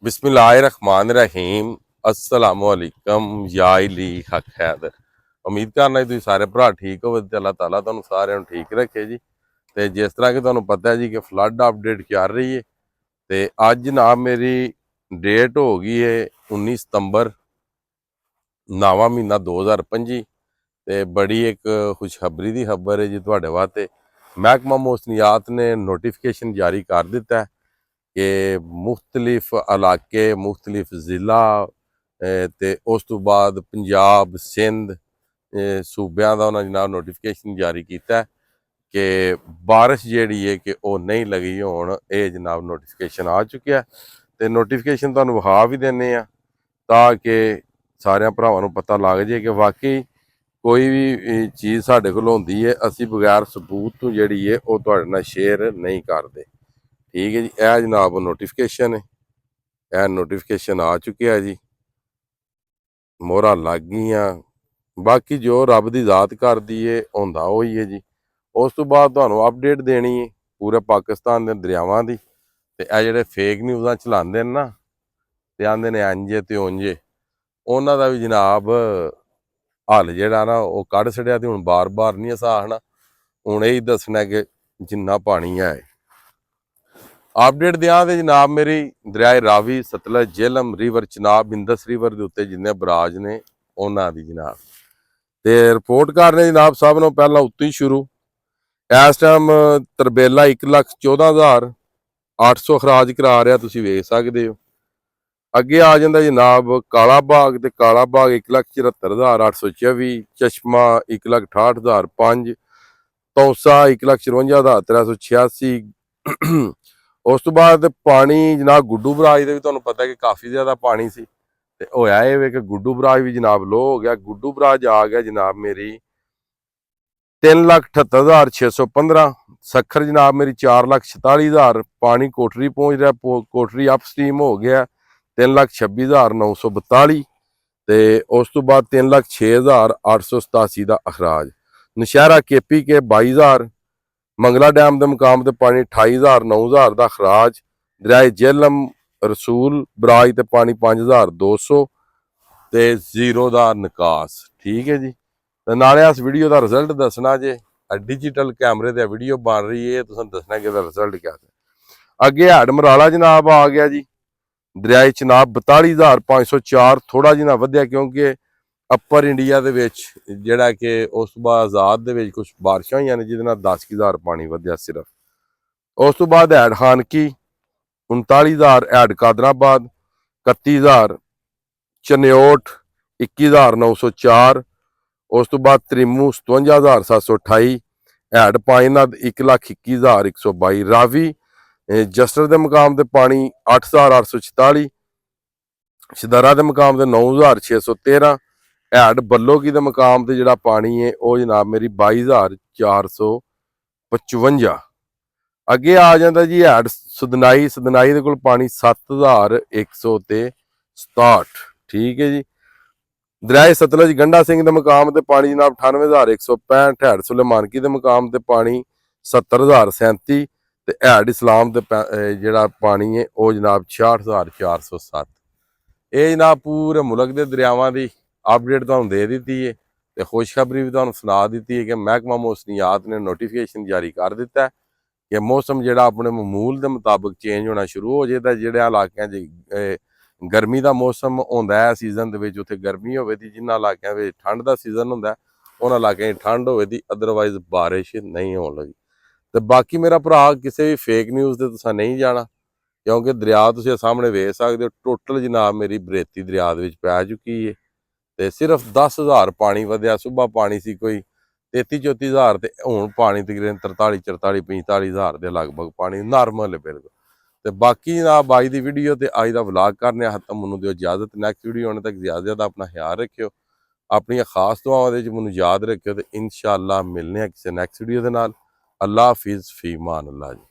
बिस्मिल्लाहिर्रहमानिर्रहीम अस्सलामुअलैकुम या अली हक हैदर। उम्मीद करना जी सारे भरा ठीक हो ते अल्लाह ताला तुहानू सारिਆਂ ਨੂੰ ठीक रखे जी। ਤੇ जिस तरह कि तुहानू पता है जी कि फ्लड अपडेट चल रही है ਤੇ ਅੱਜ जनाब मेरी डेट हो गई है 19 सितंबर नावा महीना 2025 ਤੇ बड़ी एक खुशखबरी की खबर है जी तुहाडे वास्ते। महकमा मौसमियात ने नोटिफिकेशन जारी कर दिता है कि मुख्तलिफ इलाके मुख्तलिफ ज़िला ते उस तो बाद पंजाब सिंध सूबे का उन्होंने जनाब नोटिफिकेशन जारी किया कि बारिश जी है कि वह नहीं लगी होण। ये जनाब नोटिफिकेशन आ चुका है तो नोटिफिकेशन तुहानू विखा भी देने ताकि सारे भरावां नू पता लग जाए कि वाकई कोई भी चीज़ साढ़े कोल होंदी है असी बगैर सबूत तो जी है वह तुहाडे नाल शेयर नहीं करते। ठीक है जी। यह जनाब नोटिफिकेशन है, यह नोटिफिकेशन आ चुके है जी, मोहरा लग गई। बाकी जो रब की जात कर दी है होंदा वही है जी। उस तो बाद तुहानू अपडेट देनी है पूरे पाकिस्तान के दरियावां की। ते यह जिहड़े फेक न्यूज़ां चलाते हैं ना ते आंदे ने इंजे ते उंजे उन्हां दा भी जनाब हल जिहड़ा ना वो कढ़ छड़िया। ते हुण बार बार नहीं अस आखना, हुण यही दसना कि जिन्ना पानी है। अपडेट दें तो जनाब मेरी दरियाए रावी सतलज झेलम रिवर चनाब इंदस रिवर के उत्ते जिन्ने बराज ने उन्हां दी जनाब ते रिपोर्ट करने जनाब सब नों पहला उत्तों ही शुरू। इस टाइम तरबेला 1,14,800 खराज करा रहा, तुसीं वेख सकदे हो। अगे आ जाता जनाब काला बाग ते काला बाग 1,74,824, चश्मा 1,68,005, तौसा 1,54,386। उस तो बाद पानी जनाब गुड्डू बराज के भी तुहानू पता है कि काफ़ी ज़्यादा पानी सी ते होया ये कि गुड्डू बराज भी जनाब लो हो गया। गुड्डू बराज आ गया जनाब मेरी 3,78,615, सखर जनाब मेरी 4,46,000। पानी कोठरी पहुँच रहा, कोठरी अप स्ट्रीम हो गया 3,26,942 ते उस तो बाद 3,06,887 का अखराज। नशहरा केपी के 22,000, मंगला डैम के मुकाम से पानी 28,000 9,000 का खराज। दरियाए झेलम रसूल बराज ते पानी 5,200 ते 0 का निकास। ठीक है जी। तो नाले इस वीडियो का रिजल्ट दसना जे डिजिटल कैमरे से वीडियो बन रही है तो दसना कि रिजल्ट क्या है। अगे हैड मराला जनाब आ गया जी दरियाए चनाब 42,504, थोड़ा जिना वधिया क्योंकि अपर इंडिया के जिहड़ा कि उस बाद आजाद के कुछ बारिशां हुई ने जिहदे 10,000 पानी वधिया सिर्फ। उस तो बाद हैड खानकी 39,000, हैड कादराबाद 31,000, चनोट 21,904। उस तो बाद त्रिमू 57,728, हैड पाइनद 1,21,122, रावी जस्टर के मुकाम से पानी 8,844, शदरा के मुकाम से 9,613, हैड बल्लोगी के मुकाम से जोड़ा पानी है वह जनाब मेरी 22,455। अगे आ जाता जी हैड सदनाई, सदनाई के कोल पानी 7,167। ठीक है जी। दरियाए सतलज गंडा सिंह के मुकाम से पानी जनाब 98,165, हैड सुलेमानकी के मुकाम से पानी 70,037 ते हैड इस्लाम जोड़ा पानी है वह जनाब 66,407। ये जनाब पूरे मुल्क के दरियावां की अपडेट तुहानू दे दी है तो खुशखबरी भी तुहानू सुना दी है कि महकमा मौसमियात ने नोटिफिकेशन जारी कर दिता है कि मौसम जोड़ा अपने मामूल के मुताबिक चेंज होना शुरू हो जाता है। जोड़े इलाकों गर्मी का मौसम होंदा है सीजन के उत्थे गर्मी होवे दी, जिन्हां इलाकों में ठंड का सीजन होंदा उन्हां इलाकों ठंड होवे दी, अदरवाइज बारिश नहीं होने लगी। तो बाकी मेरा भरा किसी भी फेक न्यूज़ से तुसां नहीं जाना क्योंकि दरिया तुसीं सामने वेख सकते हो टोटल जनाब मेरी बरेती दरिया दे विच पै चुकी है तो सिर्फ 10,000 पानी वधिया। सुबह पानी सी कोई 33-34,000 तो हुण पानी तकरीबन 43-44 45,000 के लगभग पानी नॉर्मल है बिल्कुल। तो बाकी जनाब अज की वीडियो तो अज का व्लॉग करने खत्म। मैनूं दिओ इजाजत, नैक्सट वीडियो आने तक ज़्यादा अपना ख्याल रखियो, अपन खास दुआवां दे मैनूं याद रखियो तो इंशाअल्लाह मिलने किसी नैक्सट वीडियो के नाल। अल्लाह हाफिज़, फी मान अल्लाह जी।